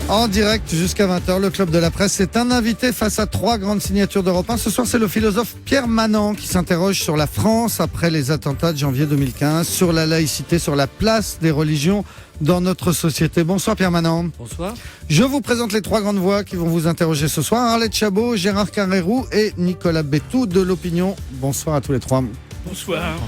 En direct jusqu'à 20h, le Club de la Presse est un invité face à 3 grandes signatures d'Europe 1. Ce soir, c'est le philosophe Pierre Manant qui s'interroge sur la France après les attentats de janvier 2015, sur la laïcité, sur la place des religions dans notre société. Bonsoir Pierre Manant. Bonsoir. Je vous présente les 3 grandes voix qui vont vous interroger ce soir. Arlette Chabot, Gérard Carrérou et Nicolas Bétou de l'Opinion. Bonsoir à tous les 3. Bonsoir.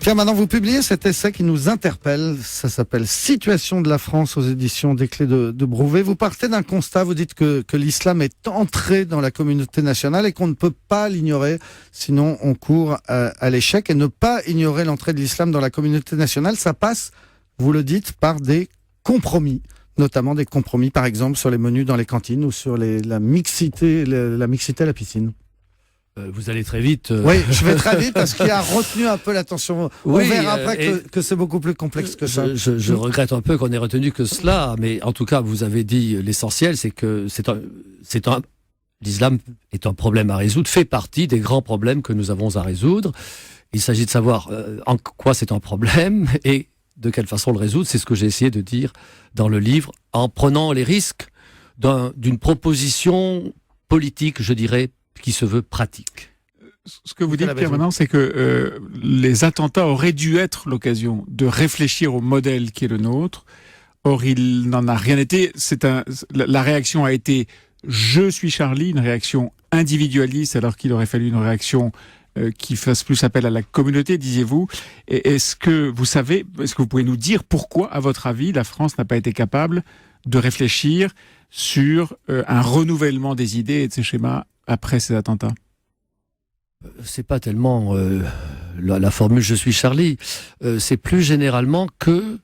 Pierre, maintenant vous publiez cet essai qui nous interpelle. Ça s'appelle Situation de la France aux éditions des Clés de Brouvet. Vous partez d'un constat, vous dites que l'islam est entré dans la communauté nationale et qu'on ne peut pas l'ignorer, sinon on court à l'échec. Et ne pas ignorer l'entrée de l'islam dans la communauté nationale, ça passe, vous le dites, par des compromis. Notamment des compromis, par exemple, sur les menus dans les cantines ou sur la mixité à la piscine. Vous allez très vite. Oui, je vais très vite parce qu'il a retenu un peu l'attention. Oui, on verra après que c'est beaucoup plus complexe que ça. Je regrette un peu qu'on ait retenu que cela, mais en tout cas, vous avez dit l'essentiel, c'est que l'islam est un problème à résoudre, fait partie des grands problèmes que nous avons à résoudre. Il s'agit de savoir en quoi c'est un problème et de quelle façon le résoudre. C'est ce que j'ai essayé de dire dans le livre, en prenant les risques d'une proposition politique, je dirais, qui se veut pratique. Ce que vous dites, Pierre, maintenant, c'est que les attentats auraient dû être l'occasion de réfléchir au modèle qui est le nôtre. Or, il n'en a rien été. La réaction a été « je suis Charlie », une réaction individualiste, alors qu'il aurait fallu une réaction qui fasse plus appel à la communauté, disiez-vous. Est-ce que vous pouvez nous dire pourquoi, à votre avis, la France n'a pas été capable de réfléchir sur un renouvellement des idées et de ces schémas après ces attentats? C'est pas tellement la formule « je suis Charlie », c'est plus généralement que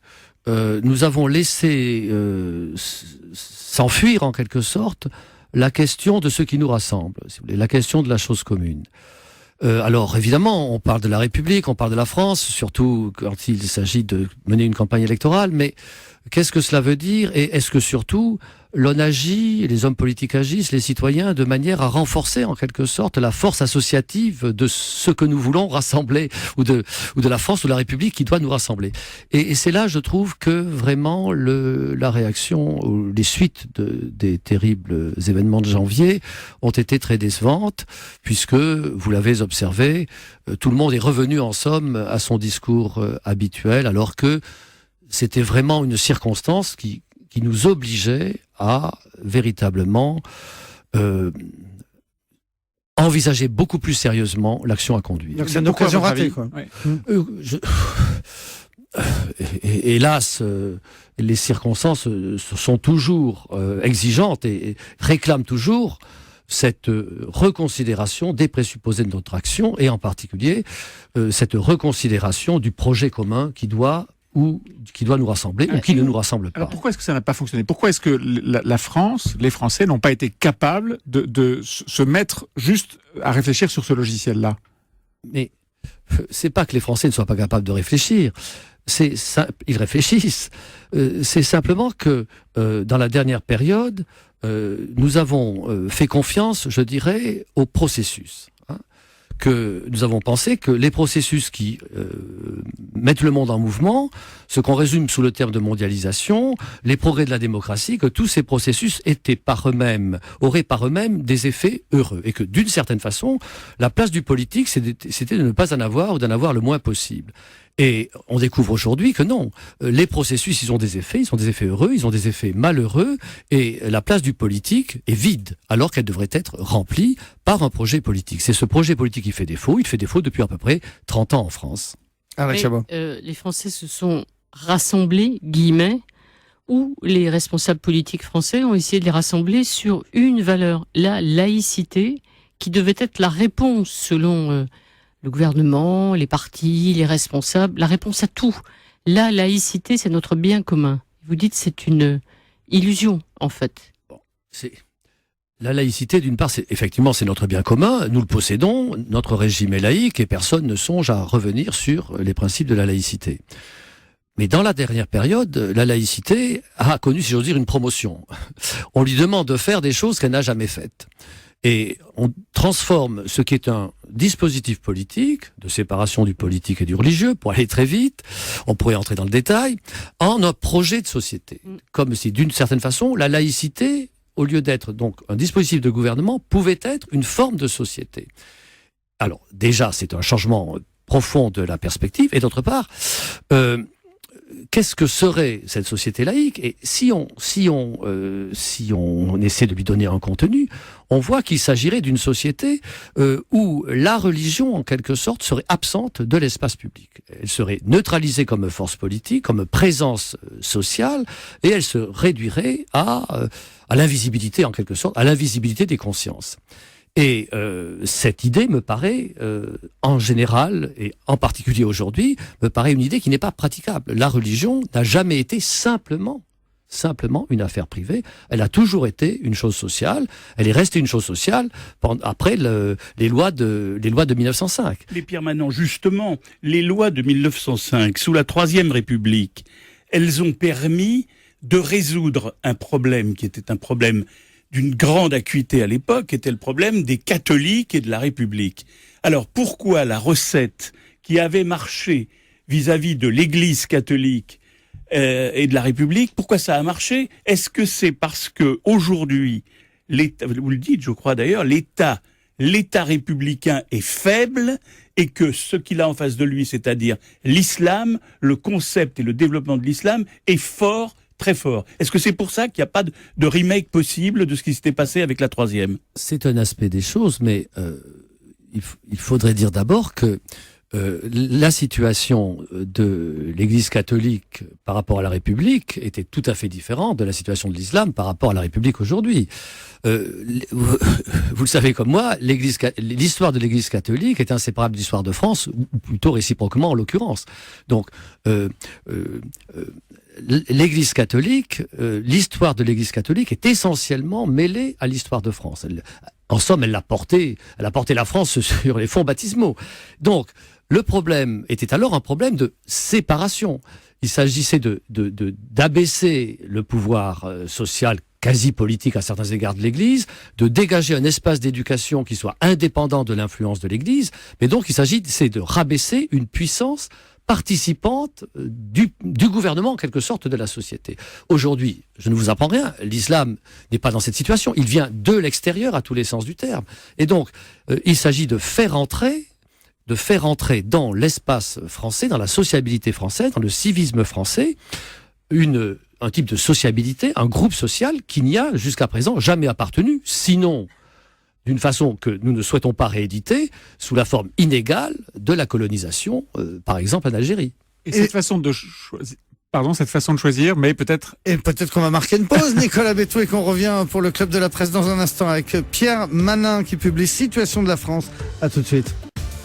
nous avons laissé s'enfuir en quelque sorte la question de ce qui nous rassemble, si vous voulez, la question de la chose commune. Alors évidemment, on parle de la République, on parle de la France, surtout quand il s'agit de mener une campagne électorale, mais qu'est-ce que cela veut dire? Et est-ce que surtout l'on agit, les hommes politiques agissent, les citoyens, de manière à renforcer en quelque sorte la force associative de ce que nous voulons rassembler, ou de la France ou de la République qui doit nous rassembler. Et c'est là, je trouve, que vraiment la réaction, ou les suites des terribles événements de janvier ont été très décevantes, puisque, vous l'avez observé, tout le monde est revenu en somme à son discours habituel, alors que c'était vraiment une circonstance qui nous obligeait à véritablement envisager beaucoup plus sérieusement l'action à conduire. Donc c'est une occasion ratée, quoi. Hélas, les circonstances sont toujours exigeantes et réclament toujours cette reconsidération des présupposés de notre action et en particulier cette reconsidération du projet commun qui doit nous rassembler ou qui ne nous rassemble pas. Alors pourquoi est-ce que ça n'a pas fonctionné? Pourquoi est-ce que la France, les Français n'ont pas été capables de se mettre juste à réfléchir sur ce logiciel-là? Mais c'est pas que les Français ne soient pas capables de réfléchir. Ils réfléchissent. C'est simplement que dans la dernière période, nous avons fait confiance, je dirais, au processus. Que nous avons pensé que les processus qui mettent le monde en mouvement, ce qu'on résume sous le terme de mondialisation, les progrès de la démocratie, que tous ces processus auraient par eux-mêmes des effets heureux. Et que d'une certaine façon, la place du politique, c'était de ne pas en avoir ou d'en avoir le moins possible. Et on découvre aujourd'hui que non, les processus, ils ont des effets heureux, ils ont des effets malheureux, et la place du politique est vide, alors qu'elle devrait être remplie par un projet politique. C'est ce projet politique qui fait défaut, il fait défaut depuis à peu près 30 ans en France. Les Français se sont rassemblés, guillemets, ou les responsables politiques français ont essayé de les rassembler sur une valeur, la laïcité, qui devait être la réponse selon le gouvernement, les partis, les responsables, la réponse à tout. La laïcité, c'est notre bien commun. Vous dites c'est une illusion, en fait. Bon, la laïcité, d'une part, c'est notre bien commun, nous le possédons, notre régime est laïque et personne ne songe à revenir sur les principes de la laïcité. Mais dans la dernière période, la laïcité a connu, si j'ose dire, une promotion. On lui demande de faire des choses qu'elle n'a jamais faites. Et on transforme ce qui est un dispositif politique, de séparation du politique et du religieux, pour aller très vite, on pourrait entrer dans le détail, en un projet de société. Comme si, d'une certaine façon, la laïcité, au lieu d'être donc un dispositif de gouvernement, pouvait être une forme de société. Alors, déjà, c'est un changement profond de la perspective, et d'autre part, qu'est-ce que serait cette société laïque? Et si on essaie de lui donner un contenu, on voit qu'il s'agirait d'une société où la religion, en quelque sorte, serait absente de l'espace public. Elle serait neutralisée comme force politique, comme présence sociale, et elle se réduirait à l'invisibilité, en quelque sorte, à l'invisibilité des consciences. Et cette idée me paraît, en général, et en particulier aujourd'hui, me paraît une idée qui n'est pas praticable. La religion n'a jamais été simplement une affaire privée. Elle a toujours été une chose sociale. Elle est restée une chose sociale après les lois de 1905. Mais Pierre Manant, justement, les lois de 1905, sous la Troisième République, elles ont permis de résoudre un problème qui était un problème d'une grande acuité à l'époque, était le problème des catholiques et de la République. Alors pourquoi la recette qui avait marché vis-à-vis de l'Église catholique et de la République, pourquoi ça a marché? Est-ce que c'est parce que aujourd'hui, l'État, vous le dites, je crois d'ailleurs, l'État républicain est faible et que ce qu'il a en face de lui, c'est-à-dire l'islam, le concept et le développement de l'islam, est fort, très fort. Est-ce que c'est pour ça qu'il n'y a pas de remake possible de ce qui s'était passé avec la Troisième? C'est un aspect des choses, mais il faudrait dire d'abord que la situation de l'Église catholique par rapport à la République était tout à fait différente de la situation de l'islam par rapport à la République aujourd'hui. Vous le savez comme moi, l'histoire de l'Église catholique est inséparable de l'histoire de France, ou plutôt réciproquement en l'occurrence. Donc, l'Église catholique, l'histoire de l'Église catholique est essentiellement mêlée à l'histoire de France. En somme, elle a porté la France sur les fonds baptismaux. Donc, le problème était alors un problème de séparation. Il s'agissait d'abaisser le pouvoir social quasi politique à certains égards de l'Église, de dégager un espace d'éducation qui soit indépendant de l'influence de l'Église, mais donc il s'agit de rabaisser une puissance participante du gouvernement, en quelque sorte, de la société. Aujourd'hui, je ne vous apprends rien, l'islam n'est pas dans cette situation, il vient de l'extérieur à tous les sens du terme. Et donc, il s'agit de faire entrer dans l'espace français, dans la sociabilité française, dans le civisme français, un type de sociabilité, un groupe social qui n'y a jusqu'à présent jamais appartenu, sinon d'une façon que nous ne souhaitons pas rééditer, sous la forme inégale de la colonisation, par exemple en Algérie. Et cette façon de choisir, mais peut-être... Et peut-être qu'on va marquer une pause, Nicolas Bétou, et qu'on revient pour le Club de la Presse dans un instant avec Pierre Manin qui publie Situation de la France. À tout de suite.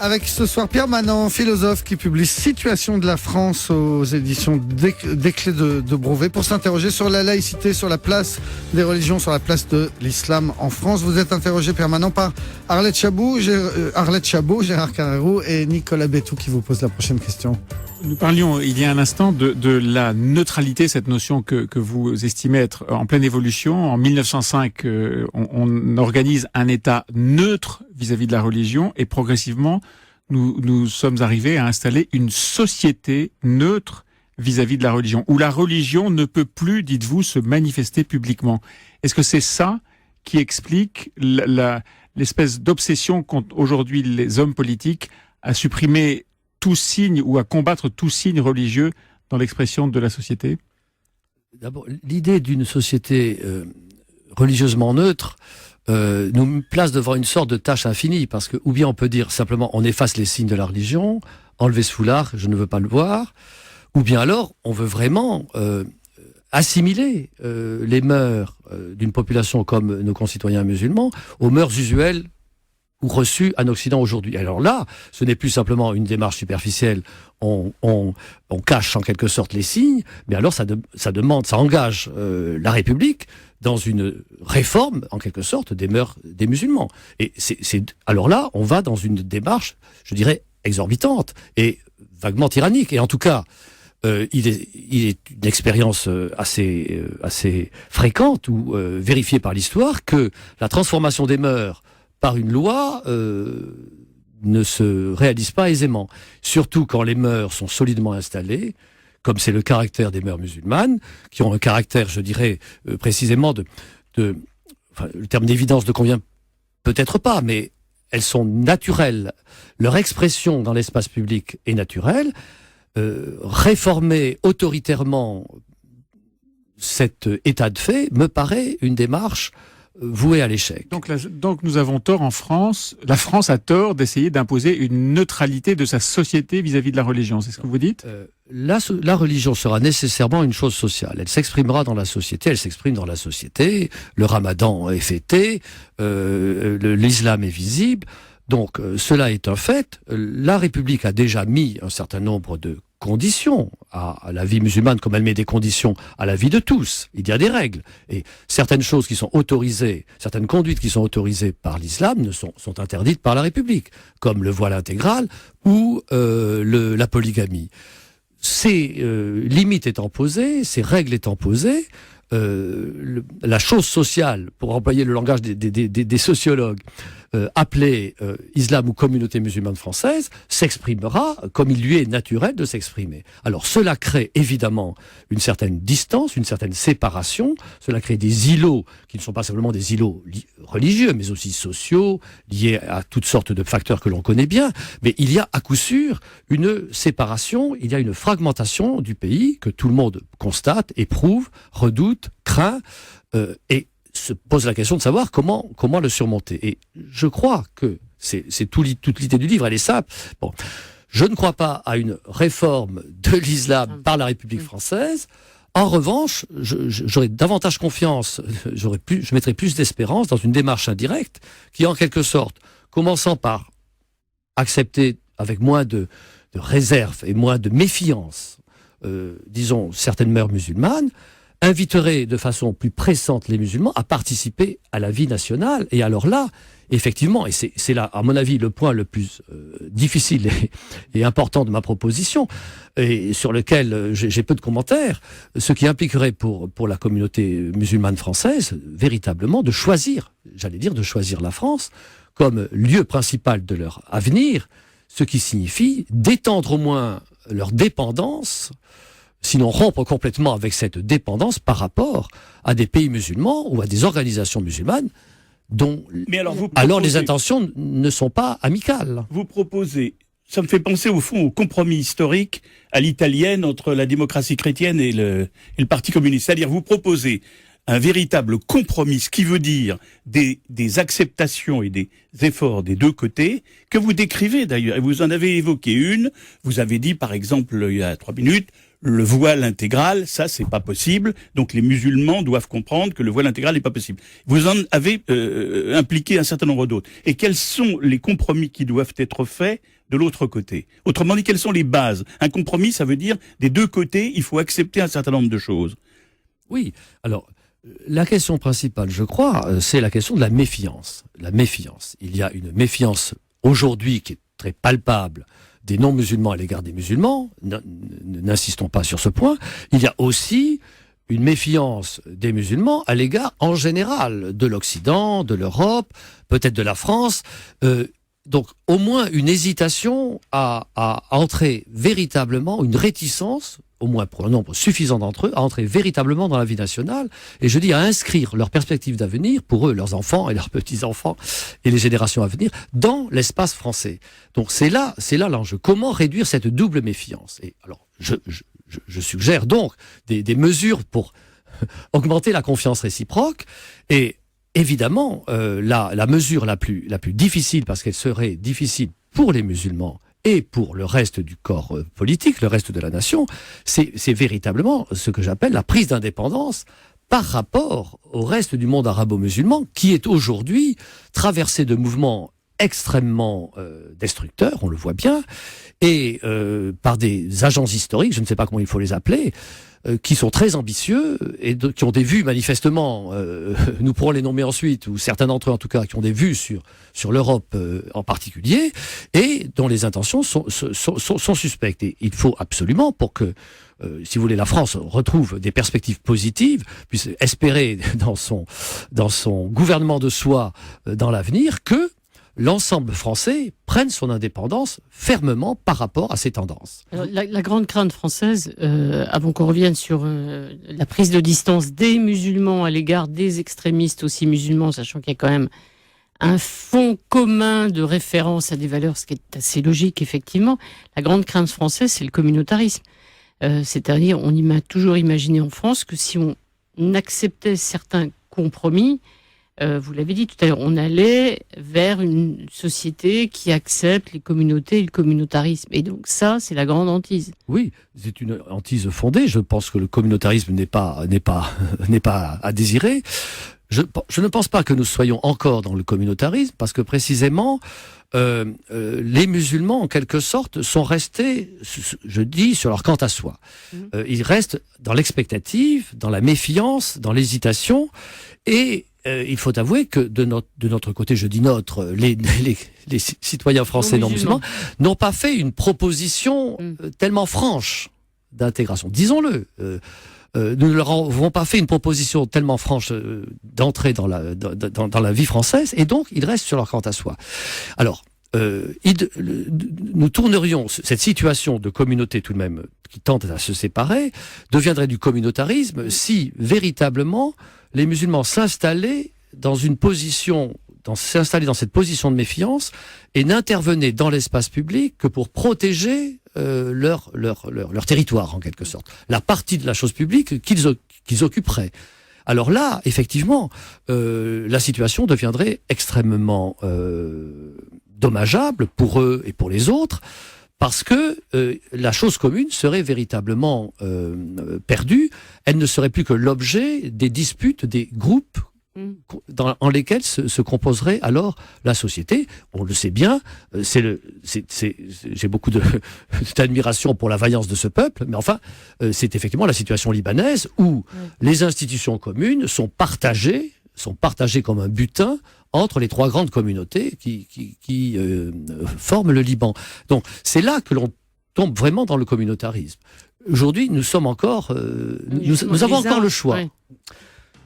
Avec ce soir Pierre Manin, philosophe, qui publie Situation de la France aux éditions des Clés de Beauvais, pour s'interroger sur la laïcité, sur la place des religions, sur la place de l'islam en France. Vous êtes interrogé, Pierre Manin, par Arlette Chabot, Gérard Carrérou et Nicolas Bétou qui vous pose la prochaine question. Nous parlions il y a un instant de la neutralité, cette notion que vous estimez être en pleine évolution. En 1905, on organise un État neutre vis-à-vis de la religion et progressivement, nous sommes arrivés à installer une société neutre vis-à-vis de la religion, où la religion ne peut plus, dites-vous, se manifester publiquement. Est-ce que c'est ça qui explique l'espèce d'obsession qu'ont aujourd'hui les hommes politiques à supprimer tout signe ou à combattre tout signe religieux dans l'expression de la société? D'abord, l'idée d'une société religieusement neutre nous place devant une sorte de tâche infinie, parce que ou bien on peut dire simplement on efface les signes de la religion, enlever ce foulard, je ne veux pas le voir, ou bien alors on veut vraiment assimiler les mœurs d'une population comme nos concitoyens musulmans aux mœurs usuelles ou reçues en Occident aujourd'hui. Alors là, ce n'est plus simplement une démarche superficielle, on cache en quelque sorte les signes, mais alors ça engage la République dans une réforme, en quelque sorte, des mœurs des musulmans. Et alors là, on va dans une démarche, je dirais, exorbitante et vaguement tyrannique. Et en tout cas, il est une expérience assez fréquente ou vérifiée par l'histoire que la transformation des mœurs par une loi ne se réalise pas aisément. Surtout quand les mœurs sont solidement installées, comme c'est le caractère des mœurs musulmanes, qui ont un caractère, je dirais, précisément enfin, le terme d'évidence ne convient peut-être pas, mais elles sont naturelles. Leur expression dans l'espace public est naturelle. Réformer autoritairement cet état de fait me paraît une démarche vouée à l'échec. Donc nous avons tort en France, la France a tort d'essayer d'imposer une neutralité de sa société vis-à-vis de la religion, c'est ce que vous dites ? La religion sera nécessairement une chose sociale. Elle s'exprimera dans la société, elle s'exprime dans la société. Le ramadan est fêté, l'islam est visible. Donc cela est un fait. La République a déjà mis un certain nombre de conditions à la vie musulmane, comme elle met des conditions à la vie de tous. Il y a des règles. Et certaines choses qui sont autorisées, certaines conduites qui sont autorisées par l'islam sont interdites par la République, comme le voile intégral ou la polygamie. Ces limites étant posées, ces règles étant posées, la chose sociale, pour employer le langage des sociologues, appelée islam ou communauté musulmane française, s'exprimera comme il lui est naturel de s'exprimer. Alors cela crée évidemment une certaine distance, une certaine séparation, cela crée des îlots qui ne sont pas simplement des îlots religieux, mais aussi sociaux, liés à toutes sortes de facteurs que l'on connaît bien, mais il y a à coup sûr une séparation, il y a une fragmentation du pays que tout le monde constate, éprouve, redoute, craint, et se pose la question de savoir comment le surmonter. Et je crois que c'est toute l'idée du livre, elle est simple. Bon, je ne crois pas à une réforme de l'islam par la République française. En revanche, j'aurais davantage confiance, je mettrais plus d'espérance dans une démarche indirecte qui, en quelque sorte, commençant par accepter avec moins de réserve et moins de méfiance, disons, certaines mœurs musulmanes, inviterait de façon plus pressante les musulmans à participer à la vie nationale. Et alors là, effectivement, et c'est là, à mon avis, le point le plus difficile et important de ma proposition, et sur lequel j'ai peu de commentaires, ce qui impliquerait pour la communauté musulmane française, véritablement, de choisir la France comme lieu principal de leur avenir, ce qui signifie d'étendre au moins leur dépendance, sinon rompre complètement avec cette dépendance par rapport à des pays musulmans ou à des organisations musulmanes dont les intentions ne sont pas amicales. Vous proposez, ça me fait penser au fond au compromis historique à l'italienne entre la démocratie chrétienne et le Parti communiste. C'est-à-dire vous proposez un véritable compromis, ce qui veut dire des acceptations et des efforts des deux côtés, que vous décrivez d'ailleurs, et vous en avez évoqué une, vous avez dit par exemple il y a 3 minutes, le voile intégral, ça c'est pas possible, donc les musulmans doivent comprendre que le voile intégral n'est pas possible. Vous en avez impliqué un certain nombre d'autres. Et quels sont les compromis qui doivent être faits de l'autre côté? Autrement dit, quelles sont les bases? Un compromis, ça veut dire des deux côtés, il faut accepter un certain nombre de choses. Oui, alors la question principale, je crois, c'est la question de la méfiance. La méfiance. Il y a une méfiance aujourd'hui qui est très palpable des non-musulmans à l'égard des musulmans, n'insistons pas sur ce point. Il y a aussi une méfiance des musulmans à l'égard, en général, de l'Occident, de l'Europe, peut-être de la France. Donc, au moins une hésitation à entrer véritablement, une réticence, au moins pour un nombre suffisant d'entre eux, à entrer véritablement dans la vie nationale, et je dis à inscrire leurs perspectives d'avenir, pour eux, leurs enfants et leurs petits-enfants, et les générations à venir, dans l'espace français. Donc c'est là l'enjeu. Comment réduire cette double méfiance? Et alors, je suggère donc des mesures pour augmenter la confiance réciproque, et évidemment, la mesure la plus difficile, parce qu'elle serait difficile pour les musulmans, et pour le reste du corps politique, le reste de la nation, c'est véritablement ce que j'appelle la prise d'indépendance par rapport au reste du monde arabo-musulman, qui est aujourd'hui traversé de mouvements extrêmement destructeurs, on le voit bien, et par des agents historiques, je ne sais pas comment il faut les appeler, qui sont très ambitieux et qui ont des vues manifestement, nous pourrons les nommer ensuite, ou certains d'entre eux en tout cas, qui ont des vues sur l'Europe en particulier, et dont les intentions sont suspectes. Et il faut absolument, pour que, si vous voulez, la France retrouve des perspectives positives, puisse espérer dans son gouvernement de soi dans l'avenir, que l'ensemble français prenne son indépendance fermement par rapport à ces tendances. Alors, la grande crainte française, avant qu'on revienne sur la prise de distance des musulmans à l'égard des extrémistes aussi musulmans, sachant qu'il y a quand même un fond commun de référence à des valeurs, ce qui est assez logique effectivement, la grande crainte française, c'est le communautarisme. C'est-à-dire, on m'a toujours imaginé en France que si on acceptait certains compromis, vous l'avez dit tout à l'heure, on allait vers une société qui accepte les communautés et le communautarisme. Et donc ça, c'est la grande hantise. Oui, c'est une hantise fondée. Je pense que le communautarisme n'est pas à désirer. Je ne pense pas que nous soyons encore dans le communautarisme, parce que précisément, les musulmans, en quelque sorte, sont restés, je dis, sur leur quant à soi. Ils restent dans l'expectative, dans la méfiance, dans l'hésitation, et il faut avouer que de notre côté, je dis notre, les citoyens français non musulmans n'ont pas fait une proposition tellement franche d'intégration. Disons-le. Nous ne leur avons pas fait une proposition tellement franche d'entrer dans la vie française, et donc ils restent sur leur quant à soi. Alors, nous tournerions cette situation de communauté tout de même qui tente à se séparer, deviendrait du communautarisme si véritablement les musulmans s'installaient dans cette position de méfiance et n'intervenaient dans l'espace public que pour protéger leur territoire, en quelque sorte, la partie de la chose publique qu'ils occuperaient. Alors là, effectivement, la situation deviendrait extrêmement dommageable pour eux et pour les autres, parce que la chose commune serait véritablement perdue. Elle ne serait plus que l'objet des disputes des groupes en lesquels se composerait alors la société. On le sait bien, j'ai beaucoup d'admiration pour la vaillance de ce peuple, mais enfin, c'est effectivement la situation libanaise où les institutions communes sont partagées comme un butin entre les trois grandes communautés qui forment le Liban. Donc c'est là que l'on tombe vraiment dans le communautarisme. Aujourd'hui, nous sommes encore, nous avons encore le choix. Ouais.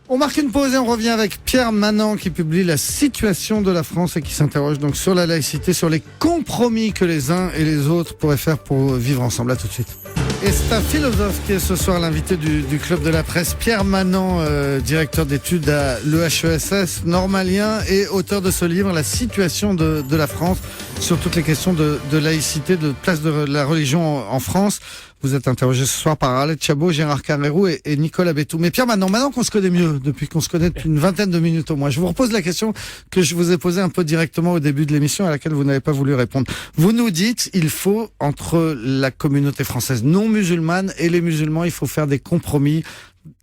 On marque une pause et on revient avec Pierre Manant qui publie La situation de la France et qui s'interroge donc sur la laïcité, sur les compromis que les uns et les autres pourraient faire pour vivre ensemble. À tout de suite. Et c'est un philosophe qui est ce soir l'invité du Club de la Presse, Pierre Manant, directeur d'études à l'EHESS normalien et auteur de ce livre, La situation de la France, sur toutes les questions de laïcité, de place de la religion en France. Vous êtes interrogé ce soir par Arlette Chabot, Gérard Carrérou et Nicolas Bétou. Mais Pierre Manant, maintenant qu'on se connaît mieux, depuis qu'on se connaît depuis une vingtaine de minutes au moins, je vous repose la question que je vous ai posée un peu directement au début de l'émission, à laquelle vous n'avez pas voulu répondre. Vous nous dites, il faut, entre la communauté française non musulmane et les musulmans, il faut faire des compromis,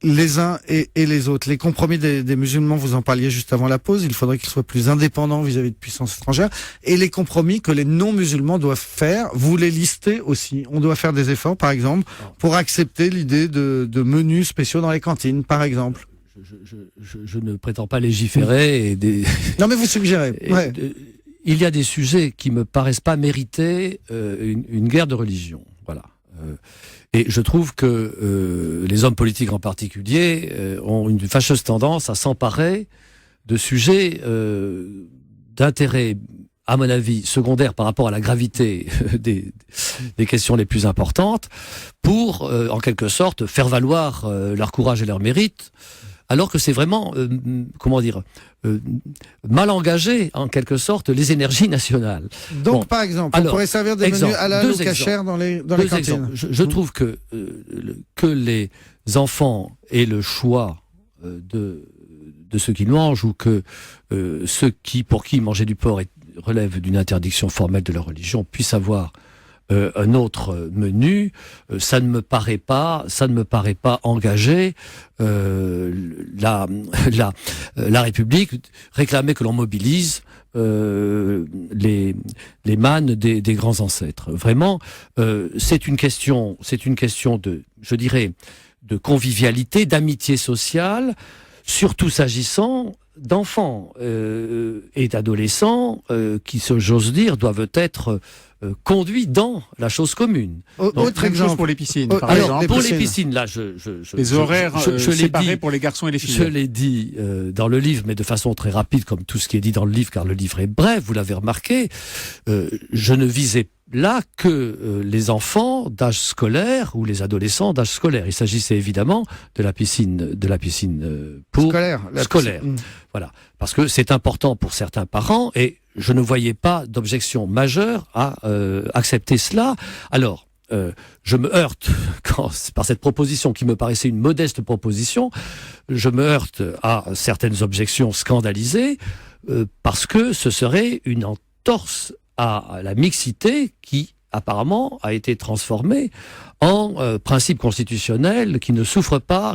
les uns et les autres. Les compromis des musulmans, vous en parliez juste avant la pause, il faudrait qu'ils soient plus indépendants vis-à-vis de puissances étrangères. Et les compromis que les non-musulmans doivent faire, vous les listez aussi. On doit faire des efforts, par exemple, pour accepter l'idée de menus spéciaux dans les cantines, par exemple. Je ne prétends pas légiférer. Non, mais vous suggérez. Ouais. Il y a des sujets qui me paraissent pas mériter une guerre de religion. Voilà. Et je trouve que les hommes politiques en particulier ont une fâcheuse tendance à s'emparer de sujets d'intérêt, à mon avis, secondaire par rapport à la gravité des questions les plus importantes, pour, en quelque sorte, faire valoir leur courage et leur mérite, alors que c'est vraiment, mal engagé, en quelque sorte, les énergies nationales. Donc, par exemple, on pourrait servir des menus halal ou kasher dans les cantines. Je trouve que les enfants aient le choix de ce qu'ils mangent, ou que ceux pour qui manger du porc relève d'une interdiction formelle de leur religion puissent avoir un autre menu. Ça ne me paraît pas engager la République réclamait que l'on mobilise les mânes des grands ancêtres. Vraiment, c'est une question de, je dirais, de convivialité, d'amitié sociale, surtout s'agissant d'enfants et d'adolescents qui, j'ose dire, doivent être conduits dans la chose commune. Autre exemple pour les piscines, par alors, exemple. pour les piscines, là, les horaires séparés dit, pour les garçons et les filles. Je l'ai dit dans le livre, mais de façon très rapide, comme tout ce qui est dit dans le livre, car le livre est bref, vous l'avez remarqué. Je ne visais là que les enfants d'âge scolaire ou les adolescents d'âge scolaire. Il s'agissait évidemment de la piscine pour scolaire. Voilà, parce que c'est important pour certains parents et je ne voyais pas d'objection majeure à accepter cela. Alors, je me heurte par cette proposition qui me paraissait une modeste proposition. Je me heurte à certaines objections scandalisées parce que ce serait une entorse à la mixité qui apparemment a été transformée en principe constitutionnel qui ne souffre pas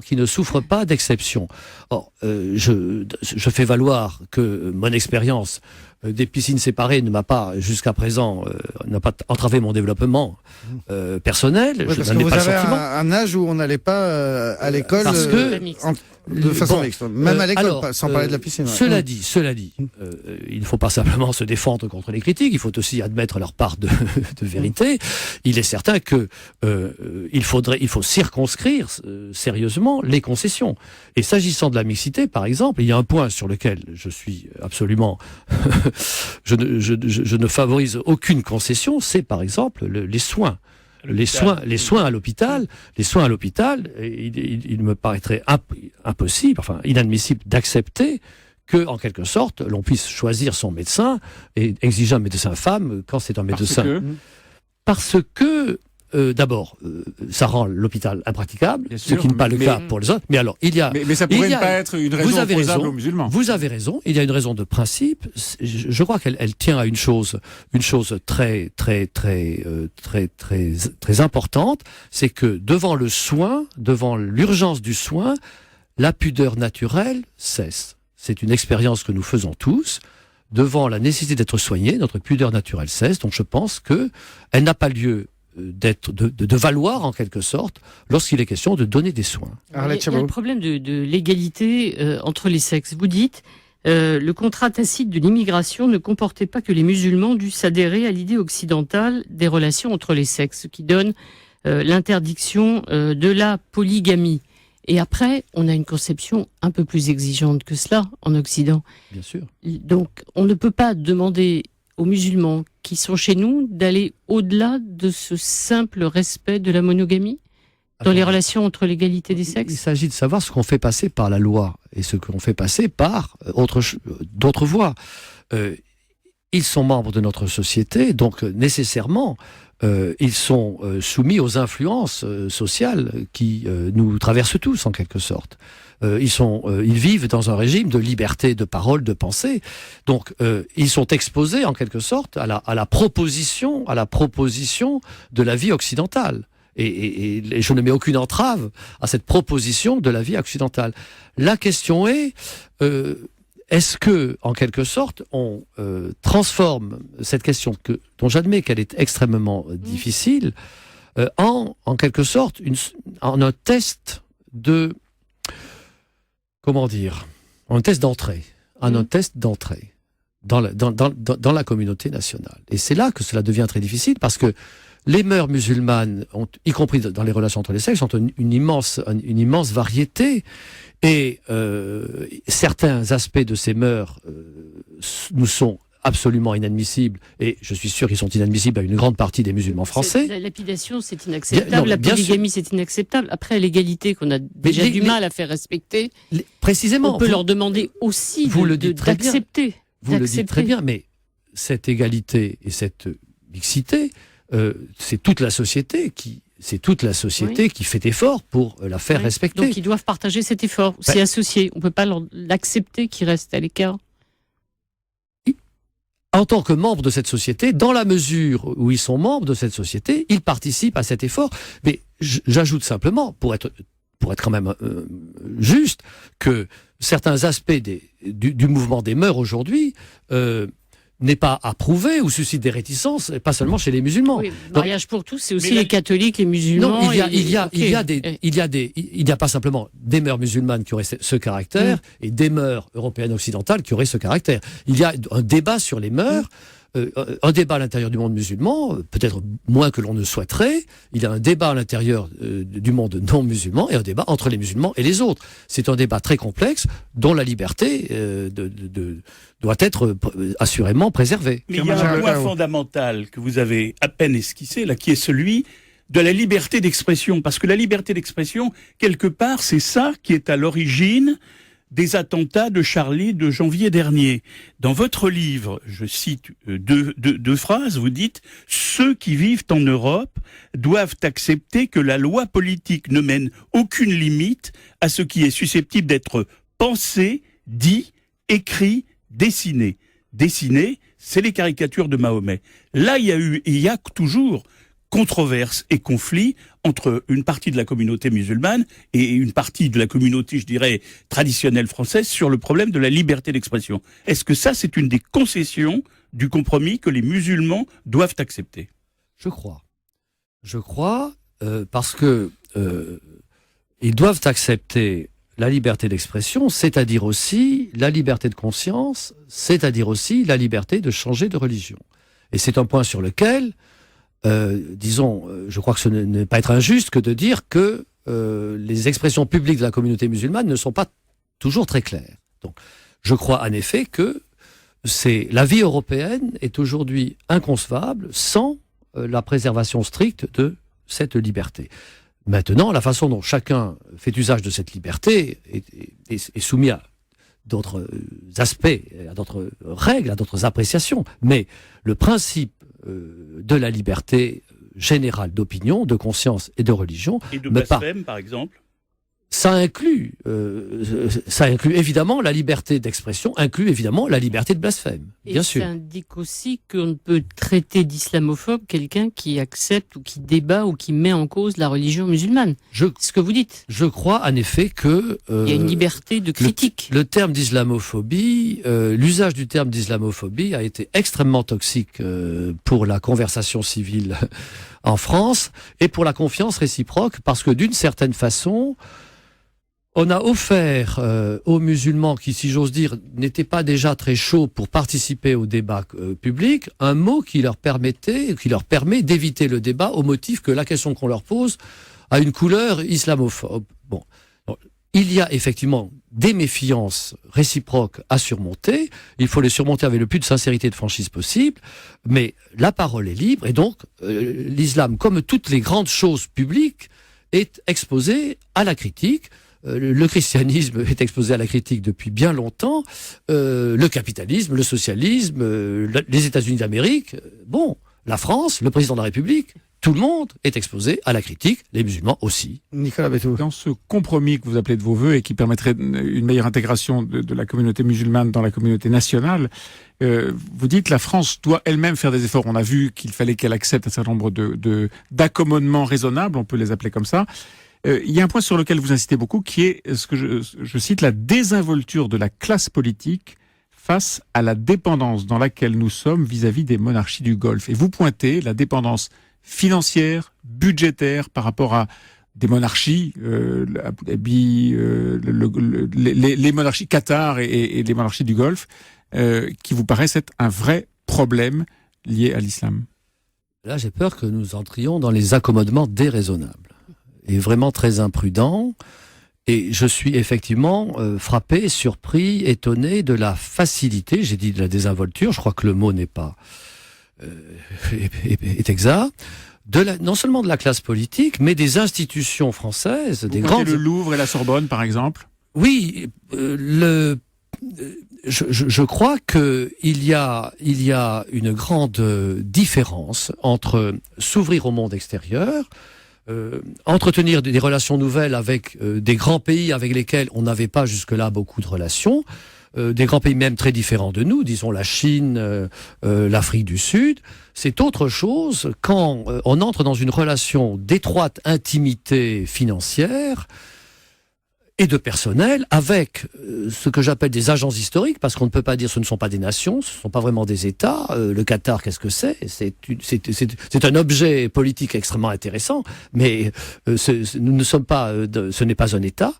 d'exception. Or, je fais valoir que mon expérience des piscines séparées ne m'a pas jusqu'à présent n'a pas entravé mon développement personnel. Oui, parce que vous avez un âge où on n'allait pas à l'école de façon mixte, même à l'école, sans parler de la piscine. Cela dit, il ne faut pas simplement se défendre contre les critiques, il faut aussi admettre leur part de vérité. Il est certain que il faut circonscrire sérieusement les concessions. Et s'agissant de la mixité, par exemple, il y a un point sur lequel je suis absolument je ne favorise aucune concession, c'est par exemple les soins. Les soins à l'hôpital, il me paraîtrait impossible, enfin inadmissible d'accepter que, en quelque sorte, l'on puisse choisir son médecin et exiger un médecin femme quand c'est un médecin. Parce que d'abord, ça rend l'hôpital impraticable, ce qui n'est pas le cas pour les autres. Mais alors, mais ça pourrait pas être une raison opposable aux musulmans. Vous avez raison. Il y a une raison de principe. Je crois qu'elle tient à une chose très importante, c'est que devant le soin, devant l'urgence du soin, la pudeur naturelle cesse. C'est une expérience que nous faisons tous. Devant la nécessité d'être soigné, notre pudeur naturelle cesse. Donc, je pense que elle n'a pas lieu de valoir en quelque sorte lorsqu'il est question de donner des soins. Il y a le problème de l'égalité entre les sexes. Vous dites le contrat tacite de l'immigration ne comportait pas que les musulmans dussent adhérer à l'idée occidentale des relations entre les sexes, ce qui donne l'interdiction de la polygamie. Et après, on a une conception un peu plus exigeante que cela en Occident. Bien sûr. Donc, on ne peut pas demander aux musulmans qui sont chez nous d'aller au-delà de ce simple respect de la monogamie dans les relations entre l'égalité des sexes. Il s'agit de savoir ce qu'on fait passer par la loi et ce qu'on fait passer par d'autres voies. Ils sont membres de notre société, donc nécessairement ils sont soumis aux influences sociales qui nous traversent tous en quelque sorte. Ils vivent dans un régime de liberté de parole, de pensée. Donc, ils sont exposés en quelque sorte à la proposition de la vie occidentale. Et je ne mets aucune entrave à cette proposition de la vie occidentale. La question est, est-ce que, en quelque sorte, on transforme cette question dont j'admets qu'elle est extrêmement difficile en quelque sorte en un test de un test d'entrée, un test d'entrée dans la communauté nationale. Et c'est là que cela devient très difficile parce que les mœurs musulmanes, y compris dans les relations entre les sexes, ont une immense variété et certains aspects de ces mœurs nous sont absolument inadmissibles, et je suis sûr qu'ils sont inadmissibles à une grande partie des musulmans français. La lapidation, c'est inacceptable. La polygamie, c'est inacceptable. Après, l'égalité qu'on a déjà du mal à faire respecter, précisément, on peut leur demander aussi d'accepter. Vous le dites très bien, mais cette égalité et cette mixité, c'est toute la société qui fait effort pour la faire respecter. Donc ils doivent partager cet effort, s'y associer. On ne peut pas l'accepter qu'ils restent à l'écart. En tant que membres de cette société, dans la mesure où ils sont membres de cette société, ils participent à cet effort. Mais j'ajoute simplement, pour être pour être quand même juste, que certains aspects du mouvement des mœurs aujourd'hui n'est pas approuvé ou suscite des réticences, pas seulement chez les musulmans. Oui, mariage pour tous, c'est aussi les catholiques, les musulmans. Non, il y a pas simplement des mœurs musulmanes qui auraient ce caractère et des mœurs européennes occidentales qui auraient ce caractère. Il y a un débat sur les mœurs. Un débat à l'intérieur du monde musulman, peut-être moins que l'on ne souhaiterait. Il y a un débat à l'intérieur du monde non musulman et un débat entre les musulmans et les autres. C'est un débat très complexe dont la liberté doit être assurément préservée. Mais il y a un point fondamental que vous avez à peine esquissé, là, qui est celui de la liberté d'expression. Parce que la liberté d'expression, quelque part, c'est ça qui est à l'origine des attentats de Charlie de janvier dernier. Dans votre livre, je cite deux phrases, vous dites « Ceux qui vivent en Europe doivent accepter que la loi politique ne mène aucune limite à ce qui est susceptible d'être pensé, dit, écrit, dessiné. » Dessiné, c'est les caricatures de Mahomet. Là, il y a toujours controverses et conflits entre une partie de la communauté musulmane et une partie de la communauté, je dirais, traditionnelle française sur le problème de la liberté d'expression. Est-ce que ça, c'est une des concessions du compromis que les musulmans doivent accepter ? Je crois. Parce que ils doivent accepter la liberté d'expression, c'est-à-dire aussi la liberté de conscience, c'est-à-dire aussi la liberté de changer de religion. Et c'est un point sur lequel je crois que ce n'est pas être injuste que de dire que les expressions publiques de la communauté musulmane ne sont pas toujours très claires. Donc, je crois en effet que la vie européenne est aujourd'hui inconcevable sans la préservation stricte de cette liberté. Maintenant, la façon dont chacun fait usage de cette liberté est soumis à d'autres aspects, à d'autres règles, à d'autres appréciations. Mais le principe de la liberté générale d'opinion, de conscience et de religion. Et de blasphème, par exemple ? Ça inclut évidemment la liberté d'expression, inclut évidemment la liberté de blasphème, bien sûr. Et ça indique aussi qu'on ne peut traiter d'islamophobe quelqu'un qui accepte ou qui débat ou qui met en cause la religion musulmane. C'est ce que vous dites. Je crois en effet que il y a une liberté de critique. Le terme d'islamophobie, l'usage du terme d'islamophobie a été extrêmement toxique pour la conversation civile en France et pour la confiance réciproque, parce que d'une certaine façon, on a offert aux musulmans qui, si j'ose dire, n'étaient pas déjà très chauds pour participer au débat public, un mot qui leur permet d'éviter le débat au motif que la question qu'on leur pose a une couleur islamophobe. Bon. Donc, il y a effectivement des méfiances réciproques à surmonter. Il faut les surmonter avec le plus de sincérité et de franchise possible. Mais la parole est libre et donc l'islam, comme toutes les grandes choses publiques, est exposé à la critique. Le christianisme est exposé à la critique depuis bien longtemps, le capitalisme, le socialisme, les États-Unis d'Amérique, la France, le président de la République, tout le monde est exposé à la critique, les musulmans aussi. Nicolas Béthou. Dans ce compromis que vous appelez de vos voeux et qui permettrait une meilleure intégration de la communauté musulmane dans la communauté nationale, vous dites que la France doit elle-même faire des efforts. On a vu qu'il fallait qu'elle accepte un certain nombre d'accommodements raisonnables, on peut les appeler comme ça. Il y a un point sur lequel vous insistez beaucoup, qui est ce que je cite, la désinvolture de la classe politique face à la dépendance dans laquelle nous sommes vis-à-vis des monarchies du Golfe. Et vous pointez la dépendance financière, budgétaire par rapport à des monarchies, Abu Dhabi, les monarchies Qatar et les monarchies du Golfe, qui vous paraissent être un vrai problème lié à l'islam. Là, j'ai peur que nous entrions dans les accommodements déraisonnables et vraiment très imprudents. Et je suis effectivement frappé, surpris, étonné de la facilité, j'ai dit de la désinvolture, je crois que le mot n'est pas est exact, non seulement de la classe politique, mais des institutions françaises, des grandes... Le Louvre et la Sorbonne, par exemple. Oui, je crois que il y a une grande différence entre s'ouvrir au monde extérieur, entretenir des relations nouvelles avec des grands pays avec lesquels on n'avait pas jusque-là beaucoup de relations, des grands pays même très différents de nous, disons la Chine, l'Afrique du Sud. C'est autre chose quand on entre dans une relation d'étroite intimité financière et de personnel, avec ce que j'appelle des agences historiques, parce qu'on ne peut pas dire ce ne sont pas des nations, ce ne sont pas vraiment des États. Le Qatar, qu'est-ce que c'est ? C'est un objet politique extrêmement intéressant, mais nous ne sommes pas, ce n'est pas un État.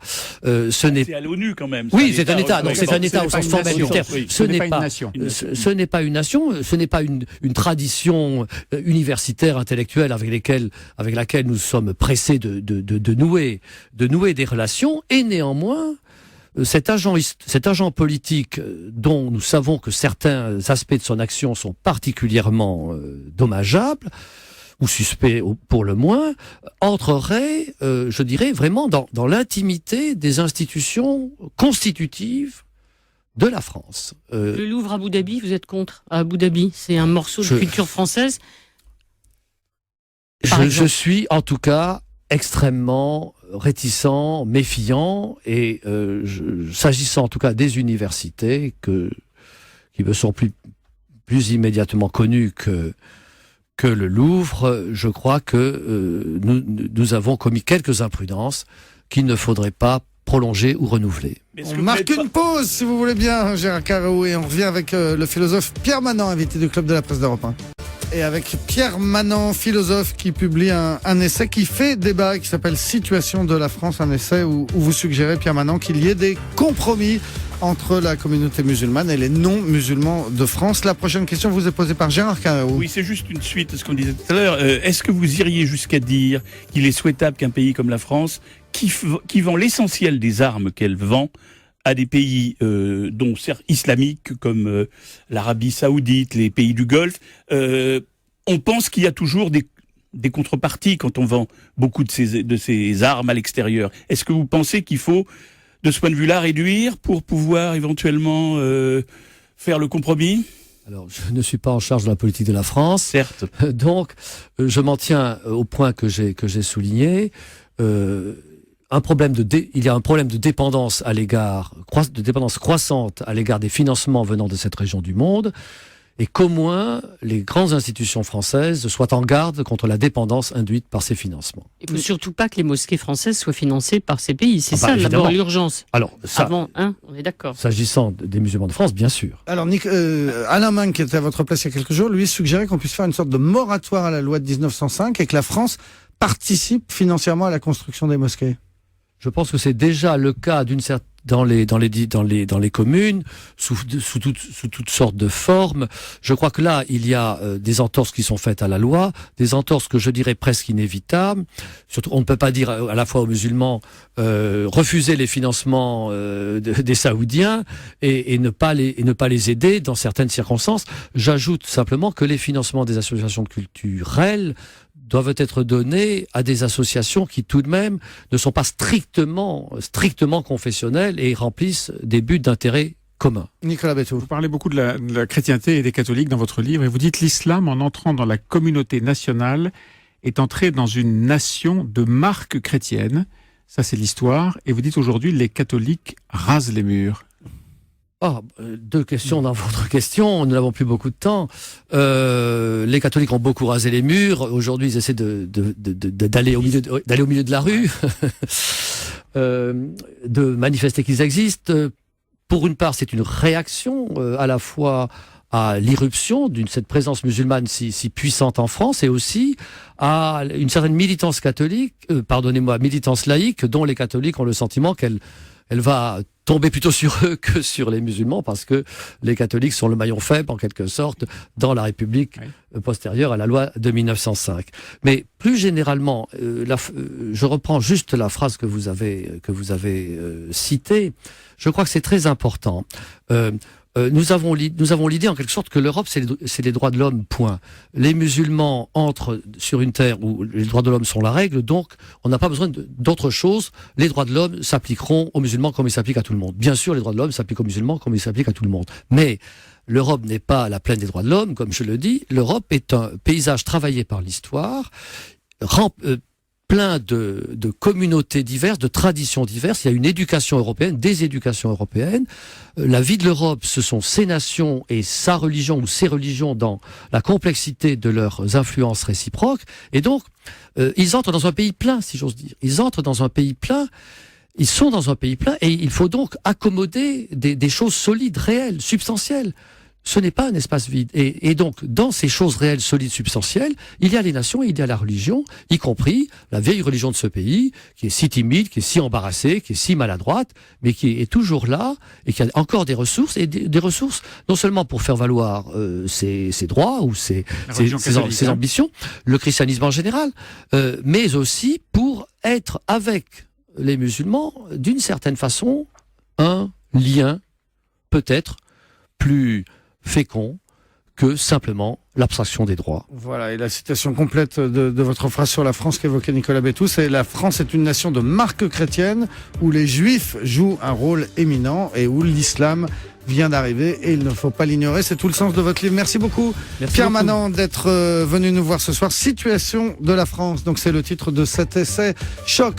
C'est à l'ONU quand même. Oui, c'est un État. Donc c'est un État au sens formel du terme. Ce n'est pas une nation. Ce n'est pas une nation. Ce n'est pas une tradition universitaire, intellectuelle avec laquelle nous sommes pressés de nouer des relations. Et néanmoins, cet agent politique dont nous savons que certains aspects de son action sont particulièrement dommageables ou suspects pour le moins, entrerait, je dirais, vraiment dans l'intimité des institutions constitutives de la France. Le Louvre à Abu Dhabi, vous êtes contre à Abu Dhabi? C'est un morceau de culture française. Je suis en tout cas extrêmement réticent, méfiant, et s'agissant en tout cas des universités qui me sont plus immédiatement connues que le Louvre, je crois que nous avons commis quelques imprudences qu'il ne faudrait pas prolonger ou renouveler. On marque une pause, si vous voulez bien, Gérard Carreau, et on revient avec le philosophe Pierre Manant, invité du Club de la Presse d'Europe 1. Et avec Pierre Manant, philosophe, qui publie un essai qui fait débat, qui s'appelle « Situation de la France », un essai où vous suggérez, Pierre Manant, qu'il y ait des compromis entre la communauté musulmane et les non-musulmans de France. La prochaine question vous est posée par Gérard Carreau. Oui, c'est juste une suite à ce qu'on disait tout à l'heure. Est-ce que vous iriez jusqu'à dire qu'il est souhaitable qu'un pays comme la France, qui vend l'essentiel des armes qu'elle vend à des pays dont certes islamiques comme l'Arabie Saoudite, les pays du Golfe, on pense qu'il y a toujours des contreparties quand on vend beaucoup de ces armes à l'extérieur. Est-ce que vous pensez qu'il faut, de ce point de vue-là, réduire pour pouvoir éventuellement faire le compromis ? Alors, je ne suis pas en charge de la politique de la France. Certes. Donc, je m'en tiens au point que j'ai souligné. Il y a un problème de dépendance croissante à l'égard des financements venant de cette région du monde, et qu'au moins les grandes institutions françaises soient en garde contre la dépendance induite par ces financements. Il ne faut surtout pas que les mosquées françaises soient financées par ces pays. C'est ça d'abord l'urgence. Alors, avant, on est d'accord. S'agissant des musulmans de France, bien sûr. Alors, Alain Minc, qui était à votre place il y a quelques jours, lui suggérait qu'on puisse faire une sorte de moratoire à la loi de 1905 et que la France participe financièrement à la construction des mosquées. Je pense que c'est déjà le cas dans les communes, sous toutes sortes de formes. Je crois que là, il y a des entorses qui sont faites à la loi, des entorses que je dirais presque inévitables. Surtout, on ne peut pas dire à la fois aux musulmans refuser les financements des Saoudiens et ne pas les aider dans certaines circonstances. J'ajoute simplement que les financements des associations culturelles doivent être donnés à des associations qui tout de même ne sont pas strictement confessionnelles et remplissent des buts d'intérêt commun. Nicolas Béthou. Vous parlez beaucoup de la chrétienté et des catholiques dans votre livre, et vous dites l'islam, en entrant dans la communauté nationale, est entré dans une nation de marque chrétienne. Ça, c'est l'histoire. Et vous dites aujourd'hui, les catholiques rasent les murs. Deux questions dans votre question. Nous n'avons plus beaucoup de temps. Les catholiques ont beaucoup rasé les murs. Aujourd'hui, ils essaient d'aller au milieu de la rue, de manifester qu'ils existent. Pour une part, c'est une réaction à la fois à l'irruption cette présence musulmane si puissante en France, et aussi à une certaine militance militance laïque, dont les catholiques ont le sentiment qu'elle va tomber plutôt sur eux que sur les musulmans, parce que les catholiques sont le maillon faible, en quelque sorte, dans la République postérieure à la loi de 1905. Mais plus généralement, je reprends juste la phrase que vous avez citée. Je crois que c'est très important. Nous avons l'idée en quelque sorte que l'Europe c'est les droits de l'homme, point. Les musulmans entrent sur une terre où les droits de l'homme sont la règle, donc on n'a pas besoin d'autre chose. Les droits de l'homme s'appliqueront aux musulmans comme ils s'appliquent à tout le monde. Bien sûr, les droits de l'homme s'appliquent aux musulmans comme ils s'appliquent à tout le monde. Mais l'Europe n'est pas la plaine des droits de l'homme, comme je le dis. L'Europe est un paysage travaillé par l'histoire, plein de communautés diverses, de traditions diverses. Il y a une éducation européenne, des éducations européennes. La vie de l'Europe, ce sont ces nations et sa religion ou ces religions dans la complexité de leurs influences réciproques. Et donc, ils entrent dans un pays plein, si j'ose dire. Ils entrent dans un pays plein. Ils sont dans un pays plein et il faut donc accommoder des choses solides, réelles, substantielles. Ce n'est pas un espace vide. Et donc, dans ces choses réelles, solides, substantielles, il y a les nations et il y a la religion, y compris la vieille religion de ce pays, qui est si timide, qui est si embarrassée, qui est si maladroite, mais qui est toujours là et qui a encore des ressources, et des ressources non seulement pour faire valoir ses droits ou ses ambitions, le christianisme en général, mais aussi pour être avec les musulmans, d'une certaine façon, un lien peut-être plus fécond que simplement l'abstraction des droits. Voilà, et la citation complète de votre phrase sur la France qu'évoquait Nicolas Bétou, c'est « La France est une nation de marque chrétienne où les Juifs jouent un rôle éminent et où l'islam vient d'arriver et il ne faut pas l'ignorer ». C'est tout le sens de votre livre. Merci beaucoup, Pierre Manant, d'être venu nous voir ce soir. Situation de la France, donc c'est le titre de cet essai choc.